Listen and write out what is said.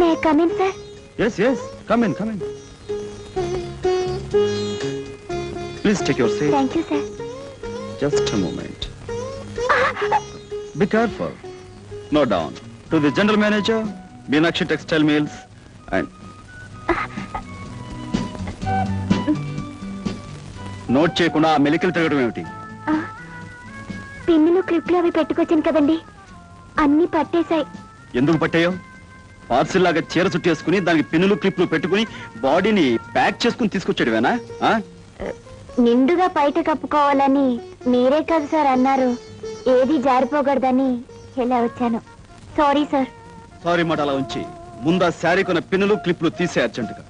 May come in sir? Yes, yes. Come in, come in. Please take your seat. Thank you, sir. Just a moment. Be careful. Note down. To the General Manager, Meenakshi Textile Mills, and... note చేయకుండా ఆ మెలికలు తిరగడం ఏమిటి? పిన్నులు క్లిప్లు అవి పెట్టుకొచ్చాను కదండి, అన్ని పట్టేశాయి. ఎందుకు పట్టాయో? పార్సిల్ లాగా చీర చుట్టేసుకుని దానికి పిన్నులు క్లిప్లు పెట్టుకుని బాడీని ప్యాక్ చేసుకుని తీసుకొచ్చాడువేనా? నిండుగా బయట కప్పుకోవాలని మీరే కదా సార్ అన్నారు. ఏది జారిపోకూడదని ఇలా వచ్చాను. Sorry sir. సారీ మాట అలా ఉంచి ముందు ఆ శారీ కొన్న పిన్నులు క్లిప్లు తీసే అర్జెంటుగా.